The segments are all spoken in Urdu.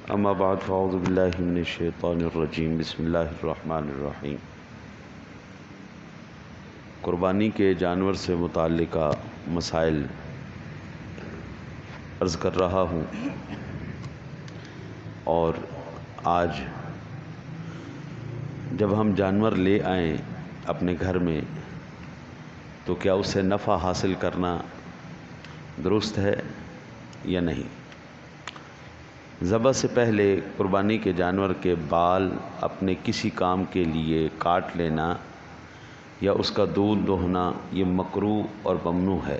اما بعد فاعوذ باللہ من الشیطان الرجیم بسم اللہ الرحمن الرحیم۔ قربانی کے جانور سے متعلقہ مسائل عرض کر رہا ہوں، اور آج جب ہم جانور لے آئیں اپنے گھر میں تو کیا اس سے نفع حاصل کرنا درست ہے یا نہیں؟ ذبح سے پہلے قربانی کے جانور کے بال اپنے کسی کام کے لیے کاٹ لینا یا اس کا دودھ دوہنا یہ مکروہ اور ممنوع ہے،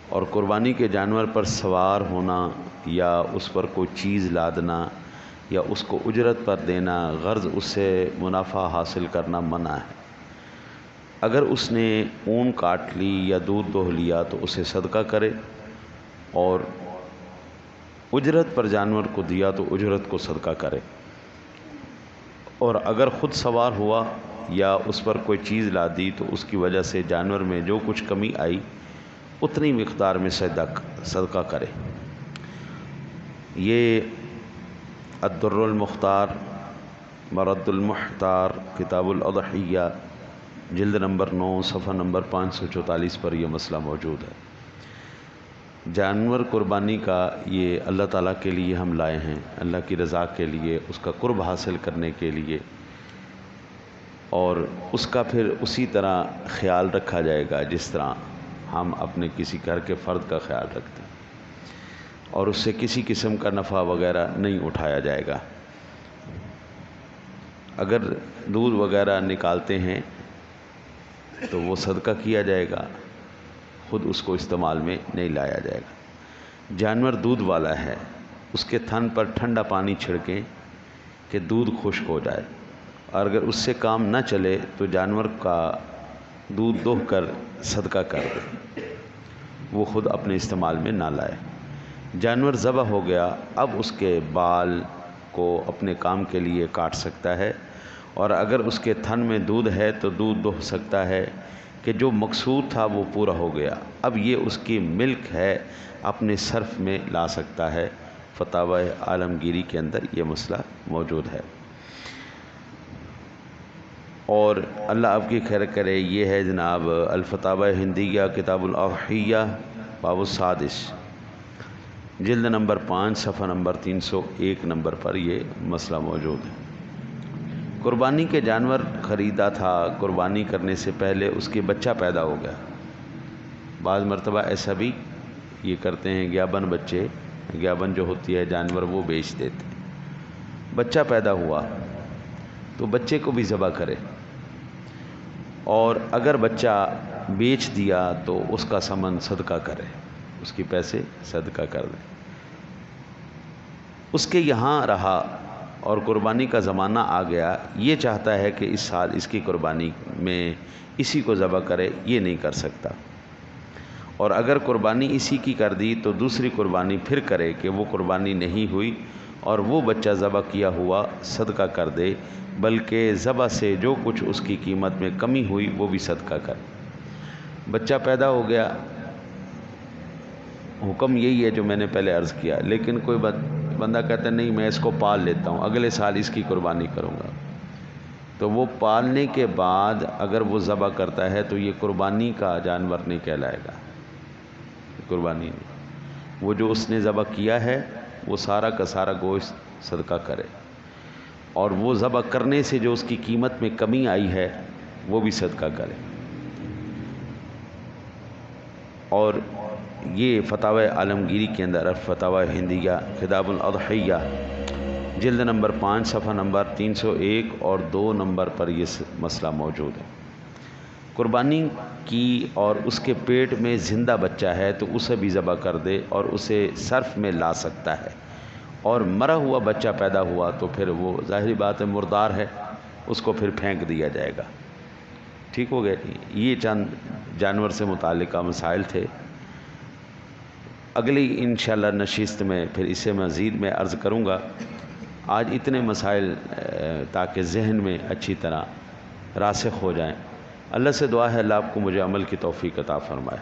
اور قربانی کے جانور پر سوار ہونا یا اس پر کوئی چیز لادنا یا اس کو اجرت پر دینا غرض اس سے منافع حاصل کرنا منع ہے۔ اگر اس نے اون کاٹ لی یا دودھ دوہ لیا تو اسے صدقہ کرے، اور اجرت پر جانور کو دیا تو اجرت کو صدقہ کرے، اور اگر خود سوار ہوا یا اس پر کوئی چیز لا دی تو اس کی وجہ سے جانور میں جو کچھ کمی آئی اتنی مقدار میں صدقہ کرے۔ یہ الدر المختار مرد المحتار کتاب الاضحیہ جلد نمبر 9 صفحہ نمبر 544 پر یہ مسئلہ موجود ہے۔ جانور قربانی کا یہ اللہ تعالیٰ کے لیے ہم لائے ہیں، اللہ کی رضا کے لیے، اس کا قرب حاصل کرنے کے لیے، اور اس کا پھر اسی طرح خیال رکھا جائے گا جس طرح ہم اپنے کسی گھر کے فرد کا خیال رکھتے ہیں، اور اس سے کسی قسم کا نفع وغیرہ نہیں اٹھایا جائے گا۔ اگر دودھ وغیرہ نکالتے ہیں تو وہ صدقہ کیا جائے گا، خود اس کو استعمال میں نہیں لایا جائے گا۔ جانور دودھ والا ہے، اس کے تھن پر ٹھنڈا پانی چھڑکیں کہ دودھ خشک ہو جائے، اور اگر اس سے کام نہ چلے تو جانور کا دودھ دوہ کر صدقہ کر دے، وہ خود اپنے استعمال میں نہ لائے۔ جانور ذبح ہو گیا، اب اس کے بال کو اپنے کام کے لیے کاٹ سکتا ہے، اور اگر اس کے تھن میں دودھ ہے تو دودھ دوہ سکتا ہے کہ جو مقصود تھا وہ پورا ہو گیا، اب یہ اس کی ملک ہے، اپنے صرف میں لا سکتا ہے۔ فتاوی عالمگیری کے اندر یہ مسئلہ موجود ہے، اور اللہ آپ کی خیر کرے۔ یہ ہے جناب الفتاوی ہندیہ کتاب الاضحیہ باب السادس جلد نمبر 5 صفحہ نمبر 301 نمبر پر یہ مسئلہ موجود ہے۔ قربانی کے جانور خریدا تھا، قربانی کرنے سے پہلے اس کے بچہ پیدا ہو گیا۔ بعض مرتبہ ایسا بھی یہ کرتے ہیں، گیابن بچے، گیابن جو ہوتی ہے جانور وہ بیچ دیتے ہیں۔ بچہ پیدا ہوا تو بچے کو بھی ذبح کرے، اور اگر بچہ بیچ دیا تو اس کا ثمن صدقہ کرے، اس کے پیسے صدقہ کر دے۔ اس کے یہاں رہا اور قربانی کا زمانہ آ گیا، یہ چاہتا ہے کہ اس سال اس کی قربانی میں اسی کو ذبح کرے، یہ نہیں کر سکتا، اور اگر قربانی اسی کی کر دی تو دوسری قربانی پھر کرے کہ وہ قربانی نہیں ہوئی اور وہ بچہ ذبح کیا ہوا صدقہ کر دے، بلکہ ذبح سے جو کچھ اس کی قیمت میں کمی ہوئی وہ بھی صدقہ کرے۔ بچہ پیدا ہو گیا، حکم یہی ہے جو میں نے پہلے عرض کیا، لیکن کوئی بندہ کہتا ہے نہیں میں اس کو پال لیتا ہوں، اگلے سال اس کی قربانی کروں گا، تو وہ پالنے کے بعد اگر وہ ذبح کرتا ہے تو یہ قربانی کا جانور نہیں کہلائے گا، قربانی نہیں، وہ جو اس نے ذبح کیا ہے وہ سارا کا سارا گوشت صدقہ کرے، اور وہ ذبح کرنے سے جو اس کی قیمت میں کمی آئی ہے وہ بھی صدقہ کرے۔ اور یہ فتاوی عالمگیری کے اندر فتاوی ہندیہ کتاب الاضحیہ جلد نمبر 5 صفحہ نمبر 301 اور 2 نمبر پر یہ مسئلہ موجود ہے۔ قربانی کی اور اس کے پیٹ میں زندہ بچہ ہے تو اسے بھی ذبح کر دے اور اسے صرف میں لا سکتا ہے، اور مرا ہوا بچہ پیدا ہوا تو پھر وہ ظاہری بات ہے مردار ہے، اس کو پھر پھینک دیا جائے گا۔ ٹھیک ہو گیا؟ یہ چند جانور سے متعلقہ مسائل تھے۔ اگلی انشاءاللہ نشست میں پھر اسے مزید میں عرض کروں گا۔ آج اتنے مسائل تاکہ ذہن میں اچھی طرح راسخ ہو جائیں۔ اللہ سے دعا ہے اللہ آپ کو مجھے عمل کی توفیق عطا فرمائے۔